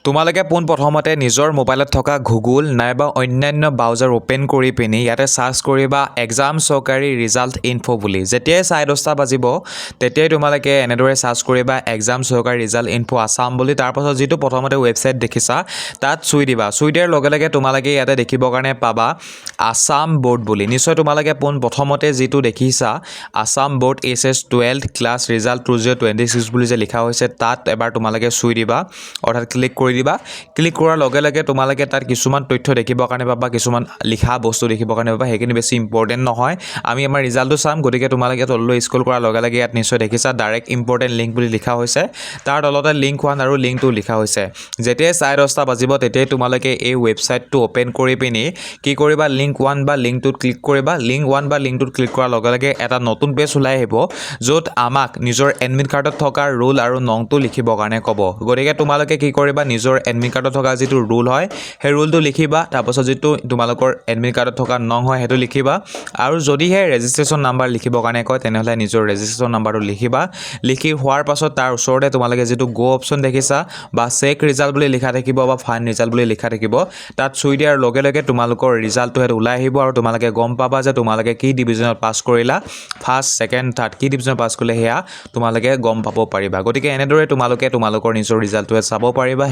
তোমালোকে পোনপ্ৰথমতে নিজৰ মোবাইলত থকা গুগল নাইবা অন্যান্য ব্ৰাউজাৰ ওপেন কৰি পিনি ইয়াতে চাৰ্চ কৰিবা এক্সাম চৰকাৰী ৰিজাল্ট ইনফো বুলি। যেতিয়াই 10:30 বাজিব তেতিয়াই তোমালোকে এনেদৰে চাৰ্চ কৰিবা এক্সাম চৰকাৰী ৰিজাল্ট ইনফো আছাম বুলি। তাৰপাছত যিটো প্ৰথমতে ৱেবছাইট দেখিছা তাত চুই দিবা। চুই দিয়াৰ লগে লগে তোমালোকে ইয়াতে দেখিবৰ কাৰণে পাবা আছাম বোৰ্ড বুলি। নিশ্চয় তোমালোকে পোনপ্ৰথমতে যিটো দেখিছা Assam board SS12 class result 2026 বুলি যে লিখা হৈছে তাত এবাৰ তোমালোকে চুই দিবা, অৰ্থাৎ ক্লিক কৰি দিবা। ক্লিক কৰাৰ লগে লগে তোমালোকে তাত কিছুমান তথ্য দেখিবৰ কাৰণে পাবা, কিছুমান লিখা বস্তু দেখিবৰ কাৰণে পাবা। সেইখিনি বেছি ইম্পৰ্টেণ্ট নহয়, আমি আমাৰ ৰিজাল্টটো চাম। গতিকে তোমালোকে তললৈ স্ক্ৰল কৰাৰ লগে লগে ইয়াত নিশ্চয় দেখিছা ডাইৰেক্ট ইম্পৰ্টেণ্ট লিংক বুলি লিখা হৈছে। তাৰ তলতে লিংক 1 আৰু লিংক 2 লিখা হৈছে। যেতিয়াই 10:30 বাজিব তেতিয়াই তোমালোকে এই ৱেবছাইটটো ওপেন কৰি পিনি কি কৰিবা, লিংক 1 বা লিংক 2 ক্লিক কৰিবা। লিংক 1 বা লিংক 2 ক্লিক কৰাৰ লগে লগে এটা নতুন পেজ ওলাই আহিব, য'ত আমাক নিজৰ এডমিট কাৰ্ডত থকা ৰোল আৰু নংটো লিখিবৰ কাৰণে ক'ব। গতিকে তোমালোকে কি কৰিবা, নিজৰ এডমিট কাৰ্ডত থকা যিটো ৰোল হয় সেই ৰোলটো লিখিবা। তাৰপাছত যিটো তোমালোকৰ এডমিট কাৰ্ডত থকা নং হয় সেইটো লিখিবা। আৰু যদিহে ৰেজিষ্ট্ৰেশ্যন নাম্বাৰ লিখিবৰ কাৰণে কয় তেনেহ'লে নিজৰ ৰেজিষ্ট্ৰেশ্যন নাম্বাৰটো লিখিবা। লিখি হোৱাৰ পাছত তাৰ ওচৰতে তোমালোকে যিটো গো অপশ্যন দেখিছা বা চেক ৰিজাল্ট বুলি লিখা থাকিব বা ফাইন ৰিজাল্ট বুলি লিখা থাকিব, তাত চুই দিয়াৰ লগে লগে তোমালোকৰ ৰিজাল্টটো ইয়াত ওলাই আহিব আৰু তোমালোকে গম পাবা যে তোমালোকে কি ডিভিজনত পাছ কৰিলা, ফাৰ্ষ্ট, ছেকেণ্ড, থাৰ্ড কি ডিভিজনত পাছ কৰিলে সেয়া তোমালোকে গম পাব পাৰিবা। গতিকে এনেদৰে তোমালোকে তোমালোকৰ নিজৰ ৰিজাল্টটো চাব পাৰিবা।